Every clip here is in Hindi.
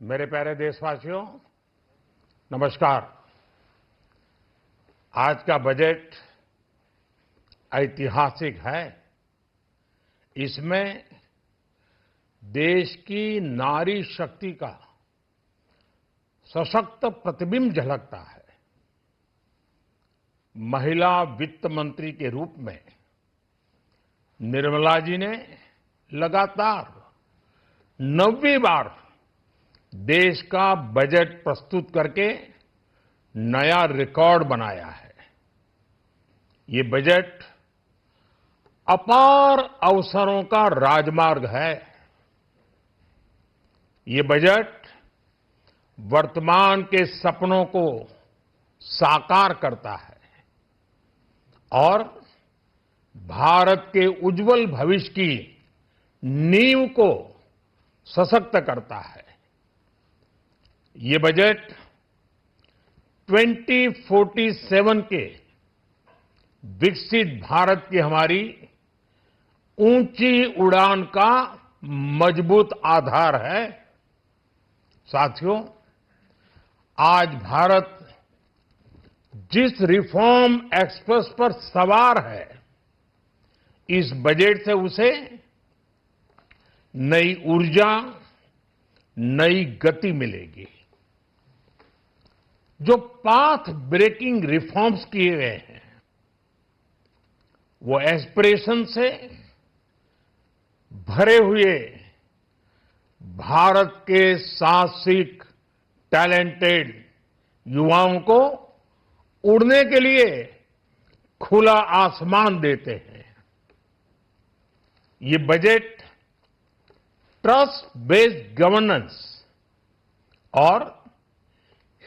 मेरे प्यारे देशवासियों, नमस्कार। आज का बजट ऐतिहासिक है। इसमें देश की नारी शक्ति का सशक्त प्रतिबिंब झलकता है। महिला वित्त मंत्री के रूप में निर्मला जी ने लगातार 9वीं बार देश का बजट प्रस्तुत करके नया रिकॉर्ड बनाया है। ये बजट अपार अवसरों का राजमार्ग है। ये बजट वर्तमान के सपनों को साकार करता है और भारत के उज्जवल भविष्य की नींव को सशक्त करता है। ये बजट 2047 के विकसित भारत की हमारी ऊंची उड़ान का मजबूत आधार है। साथियों, आज भारत जिस रिफॉर्म एक्सप्रेस पर सवार है, इस बजट से उसे नई ऊर्जा, नई गति मिलेगी। जो पाथ ब्रेकिंग रिफॉर्म्स किए गए हैं, वो एस्पिरेशन से भरे हुए भारत के साहसिक, टैलेंटेड युवाओं को उड़ने के लिए खुला आसमान देते हैं। ये बजट ट्रस्ट बेस्ड गवर्नेंस और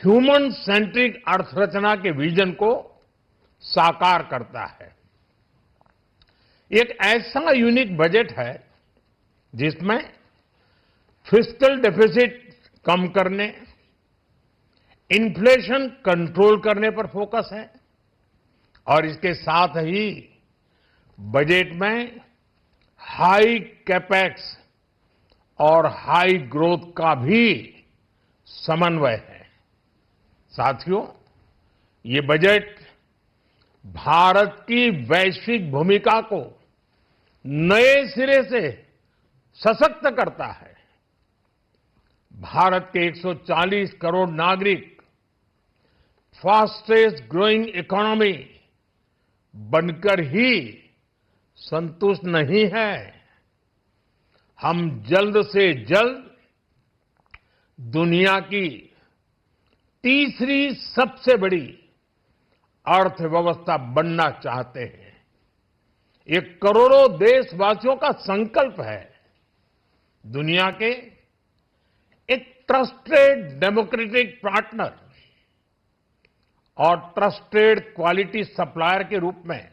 ह्यूमन सेंट्रिक अर्थरचना के विजन को साकार करता है। एक ऐसा यूनिक बजट है जिसमें फिस्कल डेफिसिट कम करने, इन्फ्लेशन कंट्रोल करने पर फोकस है और इसके साथ ही बजट में हाई कैपेक्स और हाई ग्रोथ का भी समन्वय है। साथियों, ये बजट भारत की वैश्विक भूमिका को नए सिरे से सशक्त करता है। भारत के 140 करोड़ नागरिक फास्टेस्ट ग्रोइंग इकोनॉमी बनकर ही संतुष्ट नहीं है। हम जल्द से जल्द दुनिया की तीसरी सबसे बड़ी अर्थव्यवस्था बनना चाहते हैं। ये करोड़ों देशवासियों का संकल्प है। दुनिया के एक ट्रस्टेड डेमोक्रेटिक पार्टनर और ट्रस्टेड क्वालिटी सप्लायर के रूप में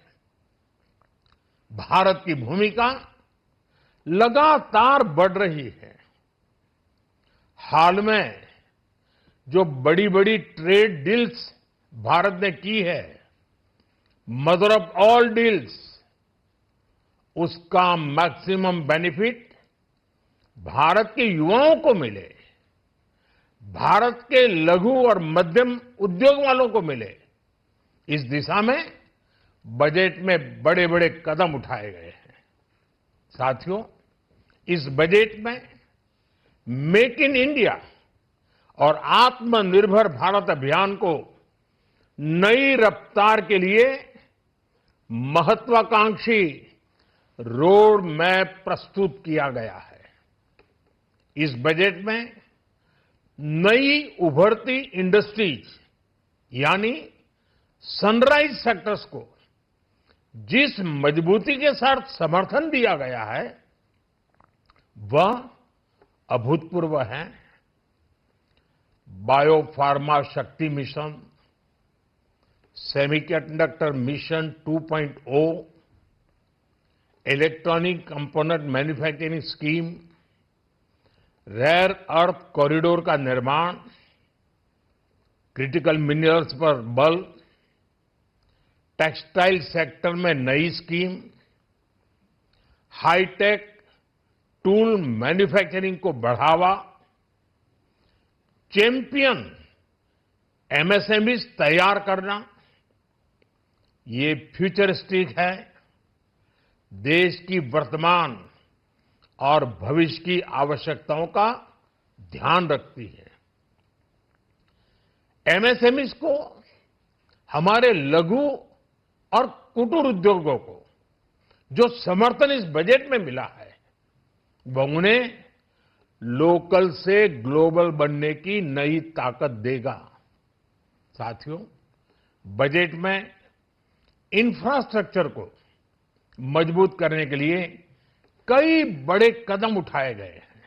भारत की भूमिका लगातार बढ़ रही है। हाल में जो बड़ी बड़ी ट्रेड डील्स भारत ने की है, मदर ऑफ ऑल डील्स, उसका मैक्सिमम बेनिफिट भारत के युवाओं को मिले, भारत के लघु और मध्यम उद्योग वालों को मिले। इस दिशा में बजट में बड़े बड़े कदम उठाए गए हैं। साथियों, इस बजट में मेक इन इंडिया और आत्मनिर्भर भारत अभियान को नई रफ्तार के लिए महत्वाकांक्षी रोड मैप प्रस्तुत किया गया है। इस बजट में नई उभरती इंडस्ट्रीज यानी सनराइज सेक्टर्स को जिस मजबूती के साथ समर्थन दिया गया है, वह अभूतपूर्व है। Bio pharma Shakti mission, semiconductor mission 2.0, electronic component manufacturing scheme, rare earth corridor का निर्माण, क्रिटिकल मिनरल्स पर बल, टेक्सटाइल सेक्टर में नई स्कीम, हाईटेक टूल मैन्युफैक्चरिंग को बढ़ावा, चैंपियन एमएसएमईज तैयार करना, ये फ्यूचरिस्टिक है, देश की वर्तमान और भविष्य की आवश्यकताओं का ध्यान रखती है। एमएसएमईज को, हमारे लघु और कुटीर उद्योगों को जो समर्थन इस बजट में मिला है, वो उन्हें लोकल से ग्लोबल बनने की नई ताकत देगा। साथियों, बजट में इंफ्रास्ट्रक्चर को मजबूत करने के लिए कई बड़े कदम उठाए गए हैं।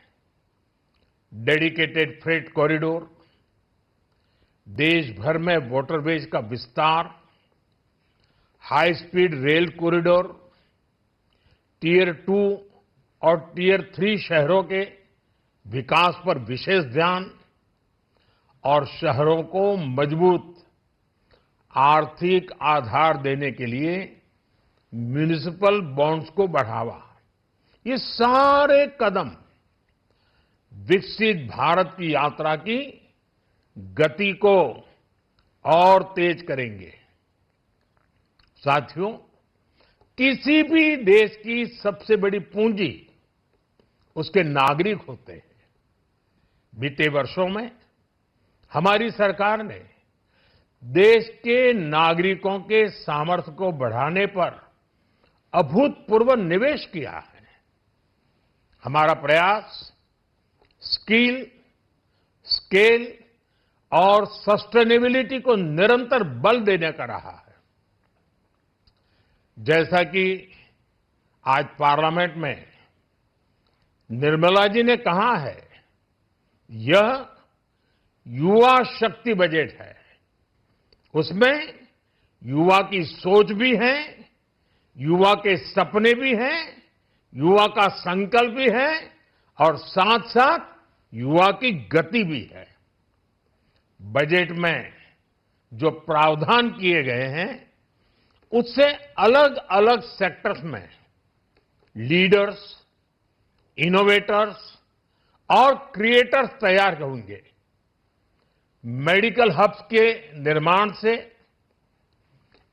डेडिकेटेड फ्रेट कॉरिडोर, देश भर में वाटरवेज का विस्तार, high speed rail corridor, tier 2 और टियर 3 शहरों के विकास पर विशेष ध्यान और शहरों को मजबूत आर्थिक आधार देने के लिए म्युनिसिपल बॉन्ड्स को बढ़ावा, ये सारे कदम विकसित भारत की यात्रा की गति को और तेज करेंगे। साथियों, किसी भी देश की सबसे बड़ी पूंजी उसके नागरिक होते हैं। बीते वर्षों में हमारी सरकार ने देश के नागरिकों के सामर्थ्य को बढ़ाने पर अभूतपूर्व निवेश किया है। हमारा प्रयास स्किल, स्केल और सस्टेनेबिलिटी को निरंतर बल देने का रहा है। जैसा कि आज पार्लियामेंट में निर्मला जी ने कहा है, यह युवा शक्ति बजट है। उसमें युवा की सोच भी है, युवा के सपने भी हैं, युवा का संकल्प भी है और साथ साथ युवा की गति भी है। बजट में जो प्रावधान किए गए हैं, उससे अलग अलग सेक्टर्स में लीडर्स, इनोवेटर्स और क्रिएटर्स तैयार होंगे। मेडिकल हब्स के निर्माण से,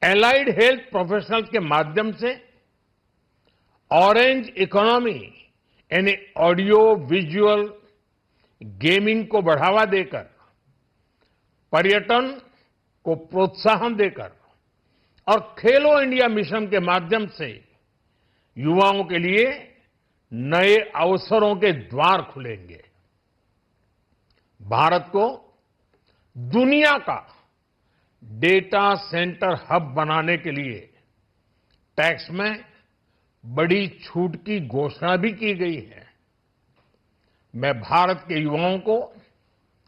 एलाइड हेल्थ प्रोफेशनल्स के माध्यम से, ऑरेंज इकोनॉमी यानी ऑडियो विजुअल गेमिंग को बढ़ावा देकर, पर्यटन को प्रोत्साहन देकर और खेलो इंडिया मिशन के माध्यम से युवाओं के लिए नए अवसरों के द्वार खुलेंगे। भारत को दुनिया का डेटा सेंटर हब बनाने के लिए टैक्स में बड़ी छूट की घोषणा भी की गई है। मैं भारत के युवाओं को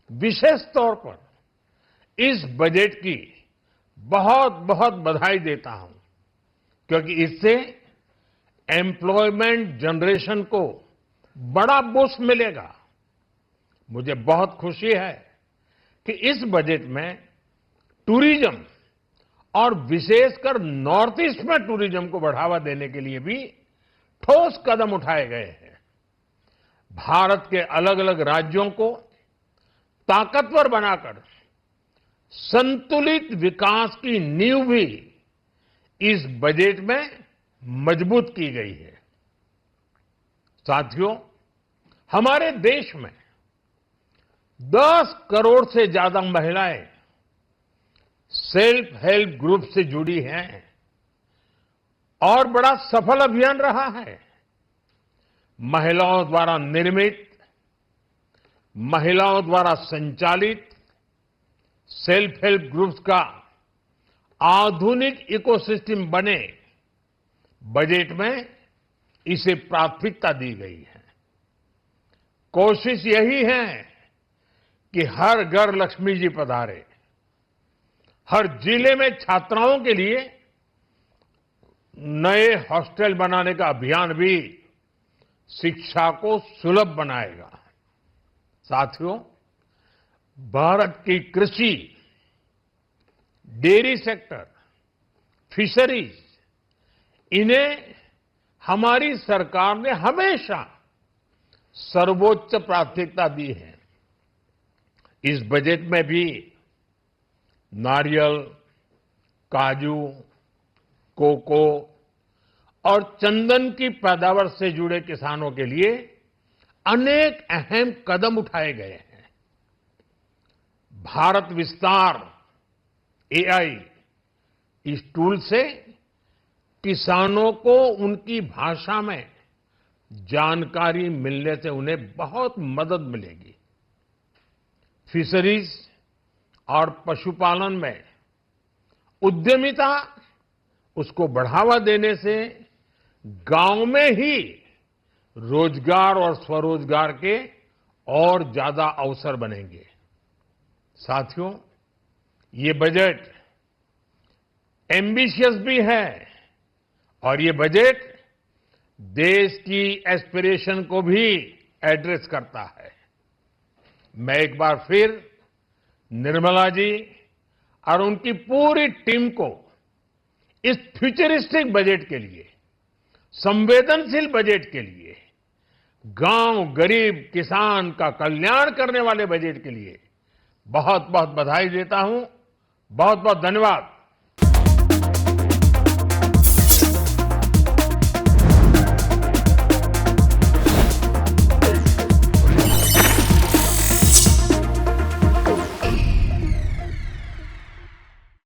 विशेष तौर पर इस बजट की बहुत बहुत बधाई देता हूं, क्योंकि इससे एम्प्लॉयमेंट जनरेशन को बड़ा बूस्ट मिलेगा। मुझे बहुत खुशी है कि इस बजट में टूरिज्म और विशेषकर नॉर्थ ईस्ट में टूरिज्म को बढ़ावा देने के लिए भी ठोस कदम उठाए गए हैं। भारत के अलग अलग राज्यों को ताकतवर बनाकर संतुलित विकास की नींव भी इस बजट में मजबूत की गई है। साथियों, हमारे देश में 10 करोड़ से ज्यादा महिलाएं सेल्फ हेल्प ग्रुप से जुड़ी हैं और बड़ा सफल अभियान रहा है। महिलाओं द्वारा निर्मित, महिलाओं द्वारा संचालित सेल्फ हेल्प ग्रुप्स का आधुनिक इकोसिस्टम बने, बजट में इसे प्राथमिकता दी गई है। कोशिश यही है कि हर घर लक्ष्मी जी पधारे। हर जिले में छात्राओं के लिए नए हॉस्टल बनाने का अभियान भी शिक्षा को सुलभ बनाएगा। साथियों, भारत की कृषि, डेयरी सेक्टर, फिशरीज, इन्हें हमारी सरकार ने हमेशा सर्वोच्च प्राथमिकता दी है। इस बजट में भी नारियल, काजू, कोको और चंदन की पैदावार से जुड़े किसानों के लिए अनेक अहम कदम उठाए गए हैं। भारत विस्तार एआई इस टूल से किसानों को उनकी भाषा में जानकारी मिलने से उन्हें बहुत मदद मिलेगी। फिशरीज और पशुपालन में उद्यमिता उसको बढ़ावा देने से गांव में ही रोजगार और स्वरोजगार के और ज्यादा अवसर बनेंगे। साथियों, ये बजट एम्बिशियस भी है और ये बजट देश की एस्पिरेशन को भी एड्रेस करता है। मैं एक बार फिर निर्मला जी और उनकी पूरी टीम को इस फ्यूचरिस्टिक बजट के लिए, संवेदनशील बजट के लिए, गांव, गरीब, किसान का कल्याण करने वाले बजट के लिए बहुत बहुत बधाई देता हूं। बहुत बहुत धन्यवाद।